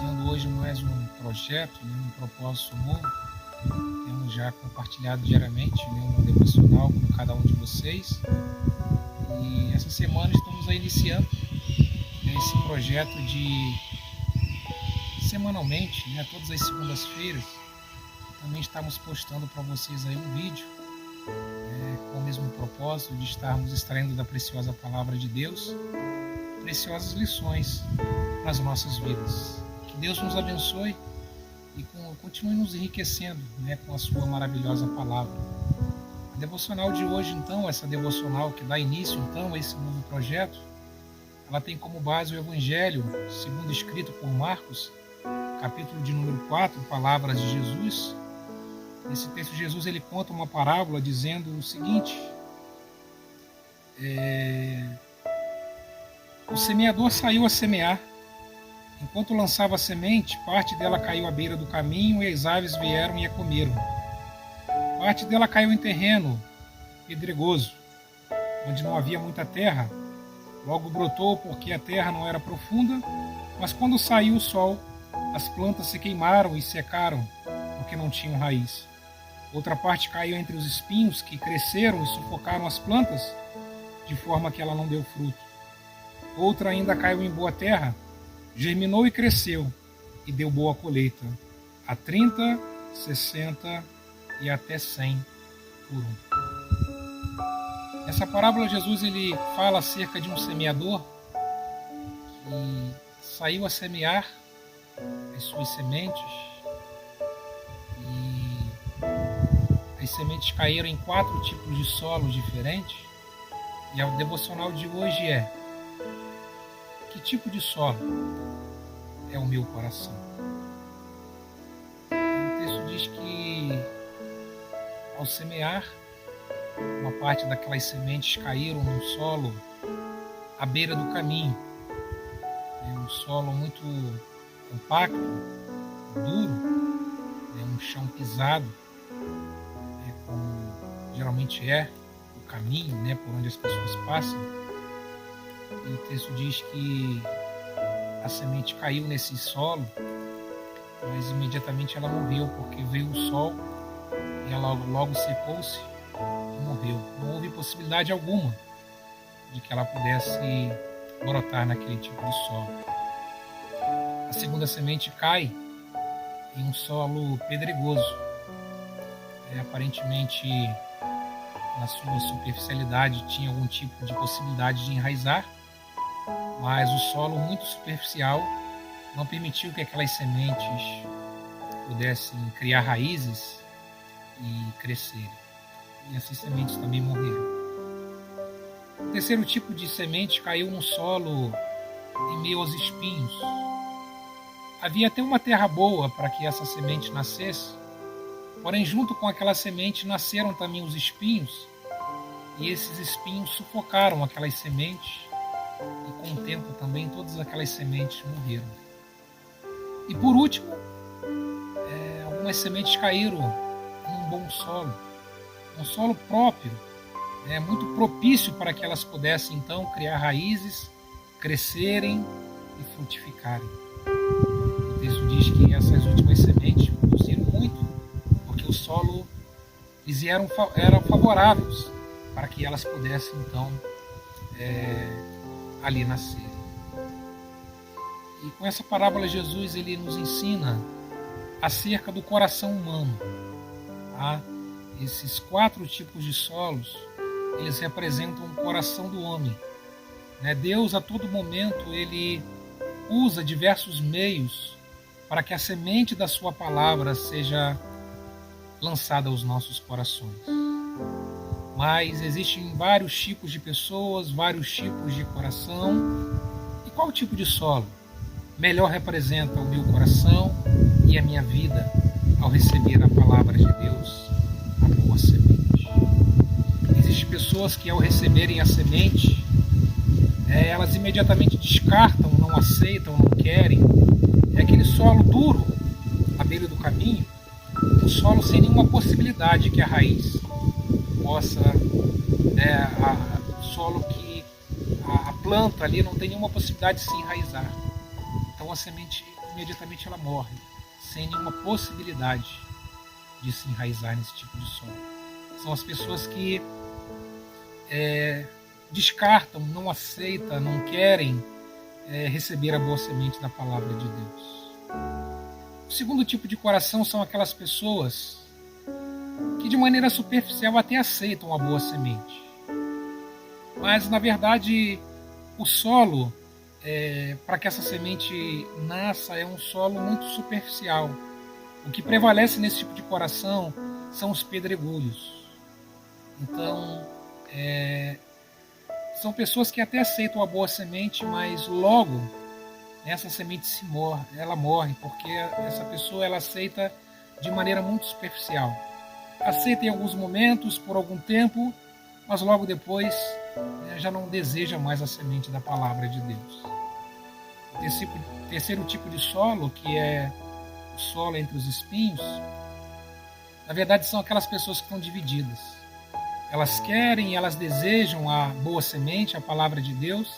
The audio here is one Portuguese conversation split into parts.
iniciando hoje mais um projeto, um propósito novo. Temos já compartilhado diariamente um devocional com cada um de vocês. E essa semana estamos aí iniciando esse projeto de semanalmente, todas as segundas-feiras, também estamos postando para vocês aí um vídeo com o mesmo propósito de estarmos extraindo da preciosa palavra de Deus preciosas lições nas nossas vidas. Que Deus nos abençoe e continue nos enriquecendo com a sua maravilhosa palavra. A devocional de hoje, então, essa devocional que dá início então a esse novo projeto, ela tem como base o Evangelho segundo escrito por Marcos, capítulo de número 4, palavras de Jesus. Nesse texto, Jesus ele conta uma parábola dizendo o seguinte: o semeador saiu a semear. Enquanto lançava a semente, parte dela caiu à beira do caminho e as aves vieram e a comeram. Parte dela caiu em terreno pedregoso, onde não havia muita terra. Logo brotou porque a terra não era profunda, mas quando saiu o sol, as plantas se queimaram e secaram, porque não tinham raiz. Outra parte caiu entre os espinhos, que cresceram e sufocaram as plantas, de forma que ela não deu fruto. Outra ainda caiu em boa terra, germinou e cresceu, e deu boa colheita, a 30, 60 e até 100 por um. Nessa parábola, Jesus ele fala acerca de um semeador que saiu a semear as suas sementes, e as sementes caíram em 4 tipos de solos diferentes. E o devocional de hoje é: que tipo de solo é o meu coração? O texto diz que ao semear, uma parte daquelas sementes caíram no solo à beira do caminho. É um solo muito compacto, duro, um chão pisado, como geralmente é o caminho, por onde as pessoas passam. E o texto diz que a semente caiu nesse solo, mas imediatamente ela morreu, porque veio o sol e ela logo secou-se e morreu. Não houve possibilidade alguma de que ela pudesse brotar naquele tipo de solo. A segunda semente cai em um solo pedregoso. Aparentemente, na sua superficialidade, tinha algum tipo de possibilidade de enraizar, mas o solo muito superficial não permitiu que aquelas sementes pudessem criar raízes e crescerem. E essas sementes também morreram. O terceiro tipo de semente caiu no solo em meio aos espinhos. Havia até uma terra boa para que essa semente nascesse, porém junto com aquela semente nasceram também os espinhos, e esses espinhos sufocaram aquelas sementes, e com o tempo também todas aquelas sementes morreram. E por último, algumas sementes caíram num bom solo, um solo próprio, muito propício para que elas pudessem então criar raízes, crescerem e frutificarem. O texto diz que essas últimas sementes produziram muito, porque o solo eram favoráveis para que elas pudessem então ali nascer. E com essa parábola Jesus ele nos ensina acerca do coração humano. Esses 4 tipos de solos, eles representam o coração do homem. Deus a todo momento ele usa diversos meios para que a semente da sua palavra seja lançada aos nossos corações. Mas existem vários tipos de pessoas, vários tipos de coração. E qual tipo de solo melhor representa o meu coração e a minha vida ao receber a palavra de Deus, a boa semente? Existem pessoas que ao receberem a semente, elas imediatamente descartam, não aceitam, não querem. É aquele solo duro à beira do caminho, um solo sem nenhuma possibilidade que a raiz possa, solo que a planta ali não tem nenhuma possibilidade de se enraizar. Então a semente imediatamente ela morre, sem nenhuma possibilidade de se enraizar nesse tipo de solo. São as pessoas que descartam, não aceitam, não querem receber a boa semente da palavra de Deus. O segundo tipo de coração são aquelas pessoas que de maneira superficial até aceitam a boa semente. Mas, na verdade, o solo, para que essa semente nasça, é um solo muito superficial. O que prevalece nesse tipo de coração são os pedregulhos. Então, são pessoas que até aceitam a boa semente, mas logo essa semente ela morre, porque essa pessoa ela aceita de maneira muito superficial. Aceita em alguns momentos, por algum tempo, mas logo depois já não deseja mais a semente da palavra de Deus. O terceiro tipo de solo, que é o solo entre os espinhos, na verdade são aquelas pessoas que estão divididas. Elas querem, elas desejam a boa semente, a palavra de Deus,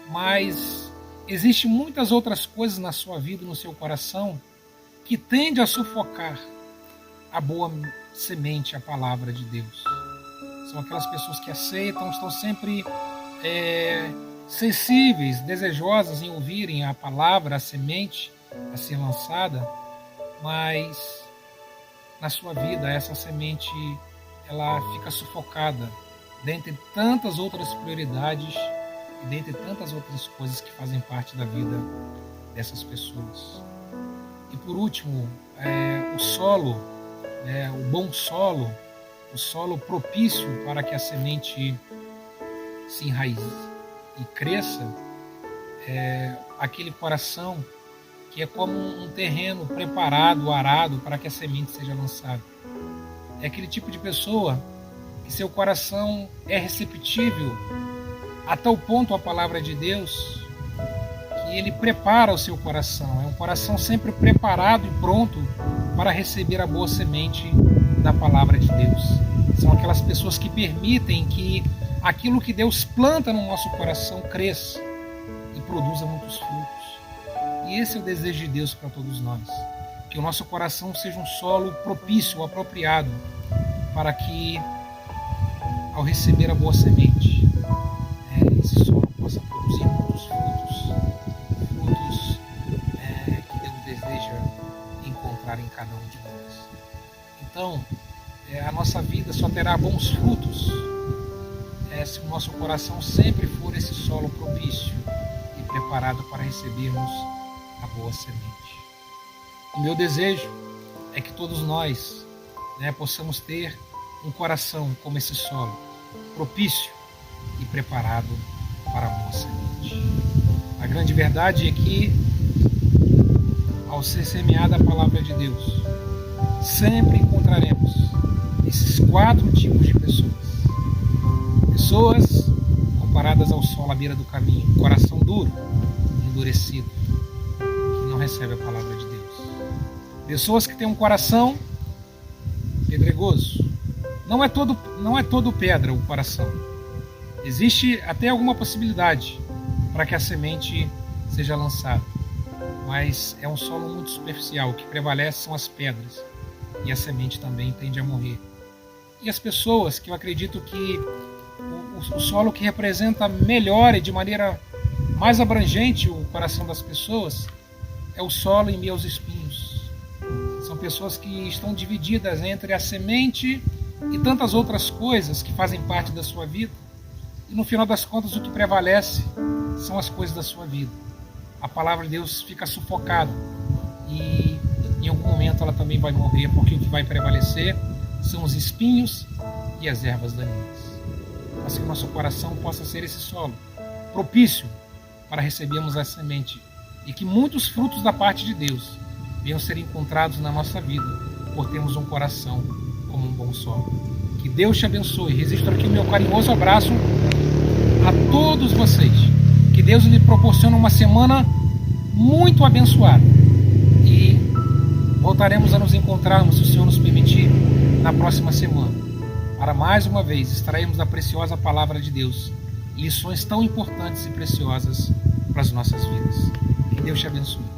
mas existem muitas outras coisas na sua vida, no seu coração, que tendem a sufocar a boa semente, a palavra de Deus. São aquelas pessoas que aceitam, estão sempre sensíveis, desejosas em ouvirem a palavra, a semente a ser lançada, mas na sua vida essa semente ela fica sufocada dentre tantas outras prioridades e dentre tantas outras coisas que fazem parte da vida dessas pessoas. E por último, o solo, o bom solo, o solo propício para que a semente se enraize e cresça, aquele coração que é como um terreno preparado, arado para que a semente seja lançada. É aquele tipo de pessoa que seu coração é receptível a tal ponto à palavra de Deus que ele prepara o seu coração. É um coração sempre preparado e pronto para receber a boa semente da palavra de Deus. São aquelas pessoas que permitem que aquilo que Deus planta no nosso coração cresça e produza muitos frutos. E esse é o desejo de Deus para todos nós. Que o nosso coração seja um solo propício, apropriado, para que, ao receber a boa semente, esse solo possa produzir muitos frutos que Deus deseja encontrar em cada um de nós. Então, a nossa vida só terá bons frutos se o nosso coração sempre for esse solo propício e preparado para recebermos a boa semente. O meu desejo é que todos nós possamos ter um coração como esse solo, propício e preparado para a boa semente. A grande verdade é que, ao ser semeada a palavra de Deus, sempre encontraremos esses 4 tipos de pessoas. Pessoas comparadas ao solo à beira do caminho, coração duro, endurecido, que não recebe a palavra de Deus. Pessoas que têm um coração pedregoso. Não é todo pedra o coração. Existe até alguma possibilidade para que a semente seja lançada. Mas é um solo muito superficial. O que prevalece são as pedras. E a semente também tende a morrer. E as pessoas, que eu acredito que o solo que representa melhor e de maneira mais abrangente o coração das pessoas é o solo em meio aos espinhos. São pessoas que estão divididas entre a semente e tantas outras coisas que fazem parte da sua vida. E no final das contas o que prevalece são as coisas da sua vida. A palavra de Deus fica sufocada e em algum momento ela também vai morrer, porque o que vai prevalecer são os espinhos e as ervas daninhas. Mas que o nosso coração possa ser esse solo propício para recebermos a semente e que muitos frutos da parte de Deus venham ser encontrados na nossa vida por termos um coração como um bom solo. Que Deus te abençoe. Registro aqui o meu carinhoso abraço a todos vocês. Que Deus lhe proporcione uma semana muito abençoada. E voltaremos a nos encontrarmos, se o Senhor nos permitir, na próxima semana, para mais uma vez extrairmos da preciosa palavra de Deus lições tão importantes e preciosas para as nossas vidas. Que Deus te abençoe.